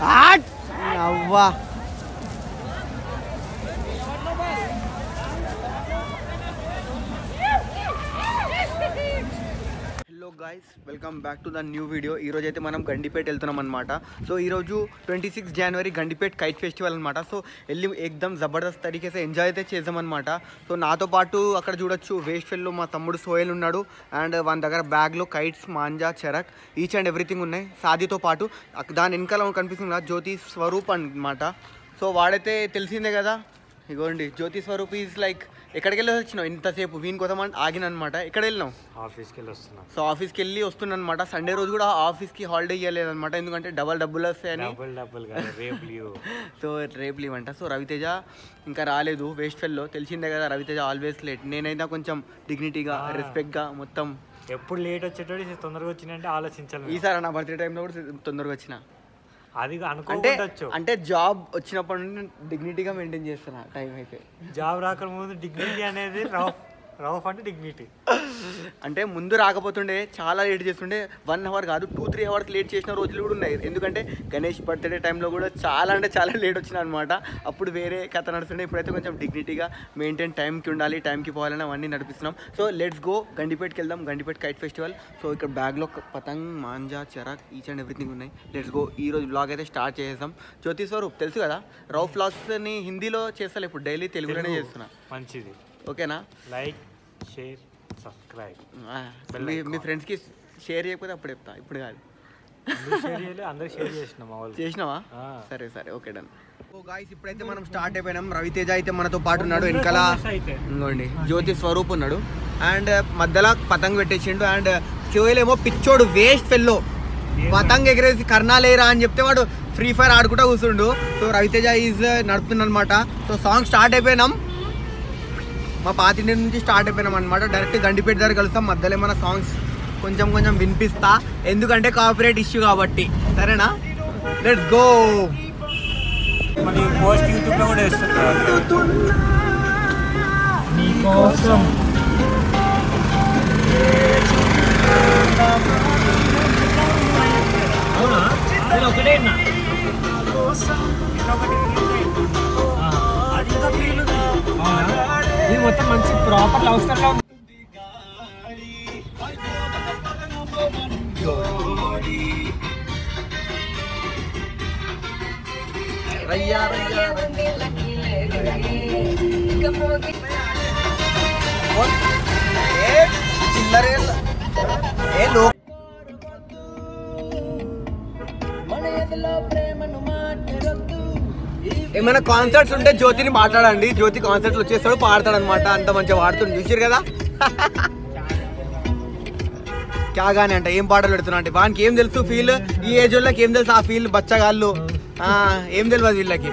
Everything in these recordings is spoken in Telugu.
అవ్వా hello guys, welcome back to the new video. ఈరోజు అయితే మనం గండిపేట వెళ్తున్నాం అనమాట. సో ఈరోజు 26 జనవరి గండిపేట కైట్ ఫెస్టివల్ అనమాట. సో వెళ్ళి ఏకదమ్ జబర్దస్త్ తరీకేసే ఎంజాయ్ అయితే చేద్దామన్నమాట. సో నాతో పాటు అక్కడ చూడొచ్చు వేస్ట్ ఫెల్లో మా తమ్ముడు సోయల్ ఉన్నాడు. అండ్ వాని దగ్గర బ్యాగ్లో కైట్స్, మాంజా, చెరక్, ఈచ్ అండ్ ఎవ్రీథింగ్ ఉన్నాయి. సాదితో పాటు దాని వెనకాల కనిపిస్తుంది కదా జ్యోతి స్వరూప్ అనమాట. సో వాడైతే తెలిసిందే కదా, ఇగోండి జ్యోతి స్వరూప్ ఈజ్ లైక్ ఎక్కడికి వెళ్ళి వచ్చినావు ఇంతసేపు? వీని కోసం ఆగిన అనమాట. ఎక్కడ వెళ్ళినావు? ఆఫీస్కి వెళ్ళి వస్తున్నా. సో ఆఫీస్కి వెళ్ళి వస్తున్నా అనమాట. సండే రోజు కూడా ఆఫీస్కి హాలిడే ఇవ్వలేదు అనమాట, ఎందుకంటే డబ్బులు వస్తాయని. సో రేపు లీవ్ అంట. సో రవితేజ ఇంకా రాలేదు, వేస్ట్ ఫెల్లో. తెలిసిందే కదా రవితేజ ఆల్వేస్ లేట్. నేనైనా కొంచెం డిగ్నిటీగా, రెస్పెక్ట్గా మొత్తం. ఎప్పుడు లేట్ వచ్చేటోడు తొందరగా వచ్చినంటే ఆలోచించాలి. ఈసారి నా బర్త్డే టైంలో కూడా తొందరగా వచ్చిన. అది అనుకోవచ్చు. అంటే జాబ్ వచ్చినప్పటి నుండి డిగ్నిటీగా మెయింటైన్ చేస్తున్నా టైం అయితే. జాబ్ రాకముందు డిగ్నిటీ అనేది రౌఫ్ అంటే డిగ్నిటీ. అంటే ముందు రాకపోతుండే, చాలా లేట్ చేస్తుండే. 1 అవర్ కాదు 2-3 అవర్స్ లేట్ చేసిన రోజులు కూడా ఉన్నాయి. ఎందుకంటే గణేష్ బర్త్డే టైంలో కూడా చాలా అంటే చాలా లేట్ వచ్చిన అనమాట. అప్పుడు వేరే కథ నడుస్తుండే. ఇప్పుడైతే కొంచెం డిగ్నిటీగా మెయింటైన్, టైంకి ఉండాలి, టైంకి పోవాలని అవన్నీ నడిపిస్తున్నాం. సో లెట్స్ గో, గండిపేటకి వెళ్దాం. Gandipet kite festival. సో ఇక్కడ బ్యాగ్లో పతంగ్, మాంజా, చెరాక్, ఈచ్ అండ్ ఎవ్రీథింగ్ ఉన్నాయి. Let's go. ఈరోజు బ్లాగ్ అయితే స్టార్ట్ చేసేద్దాం. జ్యోతి స్వరూప్ తెలుసు కదా, రౌఫ్ బ్లాగ్స్ని హిందీలో చేస్తాను, ఇప్పుడు డైలీ తెలుగులోనే చేస్తున్నా. మంచిది, ఓకేనా? Like, share, subscribe. మీ ఫ్రెండ్స్కి షేర్ చేయకపోతే అప్పుడు చెప్తా, ఇప్పుడు కాదు. అందరూ షేర్ చేసినావా? సరే సరే, ఓకే డన్. ఓ గాయ్స్, ఇప్పుడైతే మనం స్టార్ట్ అయిపోయినాం. రవితేజ అయితే మనతో పాటు ఉన్నాడు. వెనకాల ఇంకోండి జ్యోతి స్వరూప్ ఉన్నాడు. అండ్ మధ్యలో పతంగ్ పెట్టేసిండు. అండ్ శివలేమో పిచ్చోడు, వేస్ట్ ఫెల్లో, పతంగ్ ఎగరేసి కర్ణాలేరా అని చెప్తే వాడు ఫ్రీ ఫైర్ ఆడుకుంటా కూర్చుండు. సో రవితేజ ఈజ్ నడుపుతుందనమాట. సో సాంగ్ స్టార్ట్ అయిపోయినాం. మా పాతింటి నుంచి స్టార్ట్ అయిపోయినాం అనమాట. డైరెక్ట్ గండిపేట దగ్గర కలుస్తాం. మధ్యలో ఏమైనా సాంగ్స్ కొంచెం వినిపిస్తా, ఎందుకంటే కాపీరైట్ ఇష్యూ కాబట్టి. సరేనా? Let's go. పోస్ట్ యూట్యూబ్లో కూడా వేస్తున్నారు. నీకోసం ఒకటే ఇది మొత్తం మంచి ప్రాపర్ లవ్ స్టోరీ లో ఉంది. ఏమైనా కాన్సర్ట్స్ ఉంటే జ్యోతిని మాట్లాడండి. జ్యోతి కాన్సర్ట్లు వచ్చేస్తాడు, పాడతాడు అనమాట. అంత మంచిగా పాడుతుంది, చూసారు కదా. క్యాగానే అంట, ఏం పాటలు పెడుతున్నా అంటే వానికి ఏం తెలుసు ఫీల్. ఈ ఏజ్ వాళ్ళకి ఏం తెలుసు ఆ ఫీల్, బచ్చగాళ్ళు ఏం తెలియదు వీళ్ళకి.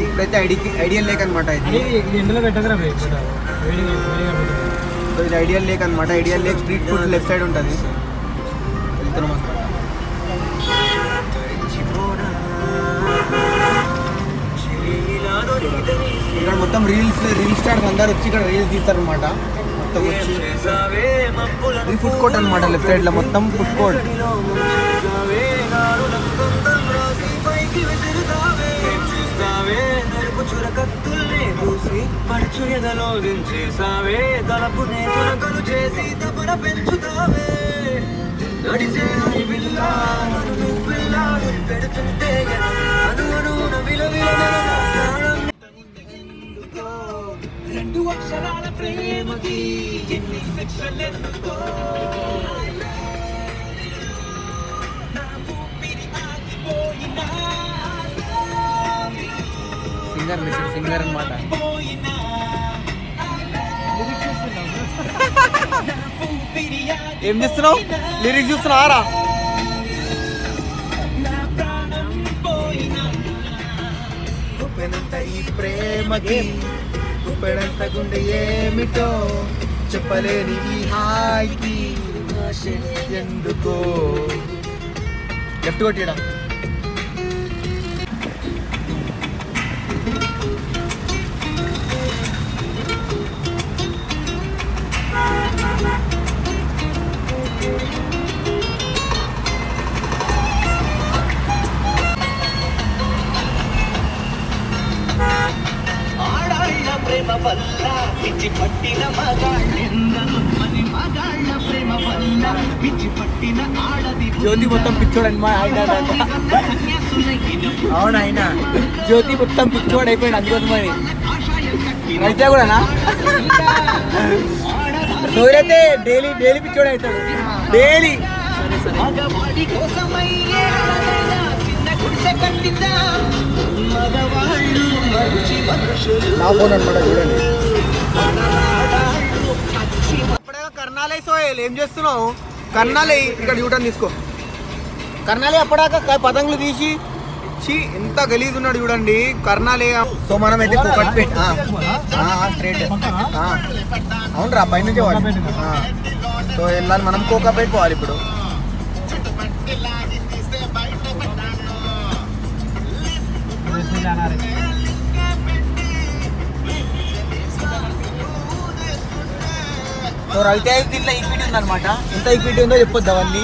ఇప్పుడైతే ఐడియల్ లేక్ అనమాట. ఇది ఐడియల్ లేక్ అనమాట. Ideal lake street food left side ఉంటుంది. వెళ్తున్నాం. ఇక్కడ మొత్తం రీల్ స్టార్స్ అందరు వచ్చి ఇక్కడ రీల్స్ తీస్తారు అనమాట. మొత్తం వచ్చి ఇది ఫుడ్ కోర్ట్ అనమాట. లెఫ్ట్ సైడ్ లో మొత్తం ఫుడ్ కోర్ట్. సింగర్ అనమాట. ఏం చేస్తున్నావు? లిరిక్స్ చూస్తున్నారా? ఈ ప్రేమకి గుప్పెడంత గుండె ఏమిటో చెప్పలేని ఈ హాయికి ఎందుకో. లెఫ్ట్ కొట్టిడా. జ్యోతి మొత్తం పిచ్చోడు అవును ఆయన జ్యోతి మొత్తం పిచ్చోడు అయిపోయాడు అందుకోసమని అయితే కూడానా సోయిలైతే డైలీ పిచ్చోడు అవుతాడు డైలీ నా ఫోన్ అనమాట చూడండి కర్ణాలయ సోయల్ ఏం చేస్తున్నావు కర్ణాలయ ఇక్కడ చూడని తీసుకో కర్ణాలయ అప్పడాక పతంగులు తీసి ఎంత గలీజ్ ఉన్నాడు చూడండి కర్ణాలయ సో మనం అయితే కోకట్పేట్ స్ట్రేట్ అవును రా పైన నుంచి పోవాలి సో వెళ్ళాలి మనం కోకాపేట్ పోవాలి ఇప్పుడు సో రవితే దీంట్లో ఈక్విటీ ఉందన్నమాట ఎంత ఈక్విటీ ఉందో చెప్పొద్దు అవన్నీ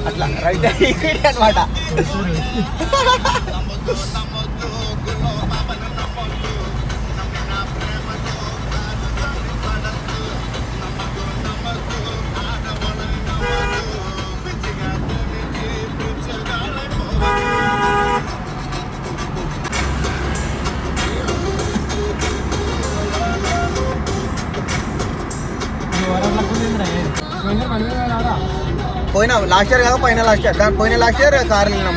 అట్లా రవితే ఈక్విటీ అనమాట పోయినా లాస్ట్ ఇయర్ కదా పైన లాస్ట్ ఇయర్ దాని పోయిన లాస్ట్ ఇయర్ కార్ వెళ్ళినాం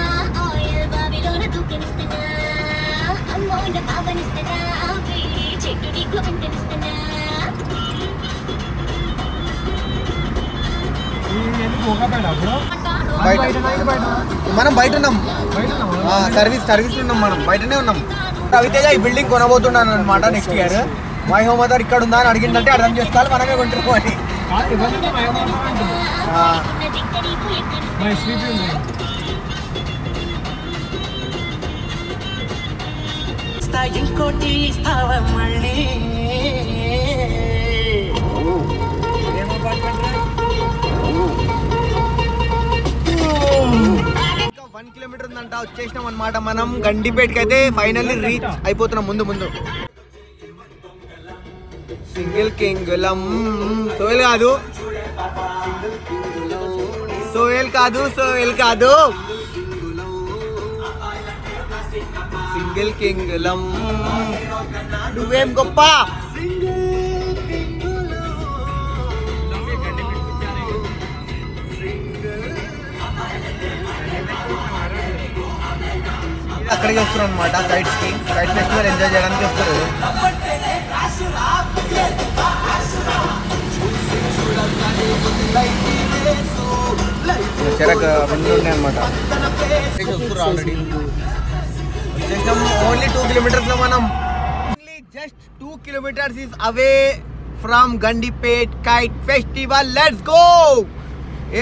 మనం బయట ఉన్నాం సర్వీస్ ఉన్నాం మనం బయటనే ఉన్నాం రవితేజ ఈ బిల్డింగ్ కొనబోతున్నాను అనమాట next year my home other ఇక్కడ ఉందా అని అడిగిందంటే అర్థం చేసుకోవాలి మనమే కొంటాము అని ఇంకోటి ఇస్తావా మళ్ళీ 1 కిలోమీటర్ ఉందంట వచ్చేసినాం అనమాట మనం గండిపేటకి అయితే ఫైనల్లీ రీచ్ అయిపోతున్నాం ముందు సింగిల్ కింగులం సోయల్ కాదు సింగిల్ కింగులం నువ్వేం గొప్ప అక్కడికి వస్తున్నాం అనమాట కైట్ ఫెస్టివల్ ఎంజాయ్ చేయడానికి వస్తారు చెరక అన్నీ ఉన్నాయి అనమాట వస్తారు ఆల్రెడీ ఓన్లీ 2 కిలోమీటర్స్ లో మనం just 2 kilometres is away from Gandipet kite festival let's go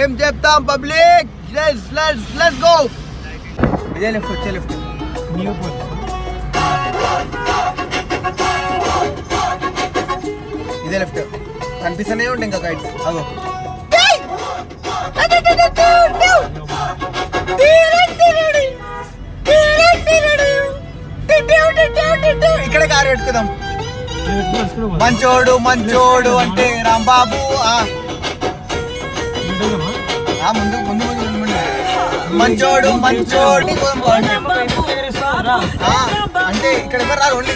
ఏం చెప్తాం పబ్లిక్ లెట్స్ గో ఇదే లెఫ్ట్ వచ్చే లెఫ్ట్ ఇదే లెఫ్ట్ కనిపిస్తూనే ఉంటాయి ఇంకా కైట్స్ అగో ఇక్కడ కారు పెట్టుకుందాం మంచోడు అంటే రాంబాబు ముందు మంచోడు అంటే ఇక్కడ రారు ఓన్లీ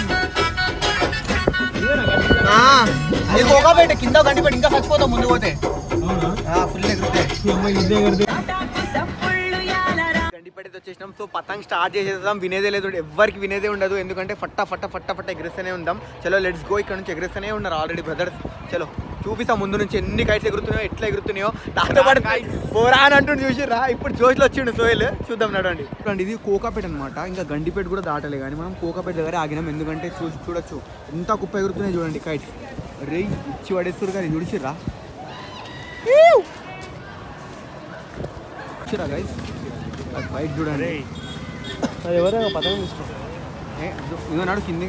ఇది కోకాపేట కింద గండిపేట ఇంకా చచ్చిపోతాం ముందు పోతే ఫుల్ ఎగురుతాయి గండిపేట వచ్చేసినాం సో పతంగ్ స్టార్ట్ చేసేద్దాం వినేదే లేదు ఎవరికి వినేదే ఉండదు ఎందుకంటే ఫట్ట ఎగురుస్తూనే ఉందాం చలో లెట్స్ గో ఇక్కడ నుంచి ఎగురుస్తూనే ఉన్నారు ఆల్రెడీ బ్రదర్స్ చలో చూపిస్తాం ముందు నుంచి ఎన్ని కైట్స్ ఎగురుతున్నాయో ఎట్లా ఎగురుతున్నాయో దాంతో పాటు పోరా అని అంటుండు చూసిరా ఇప్పుడు జోష్లో వచ్చిండు సోయల్ చూద్దాం నడండి ఇది కోకాపేట అనమాట ఇంకా గండిపేట కూడా దాటలే కానీ మనం కోకాపేట దగ్గర ఆగినాం ఎందుకంటే చూడొచ్చు ఎంత కుప్ప ఎగురుతున్నాయి చూడండి కైట్స్ రే ఇచ్చి పడేస్తారు కానీ చూడిచిరా గైస్ బైక్ చూడండి అది ఎవరో పతంగ తీసుకో ఇదో నాడు కింది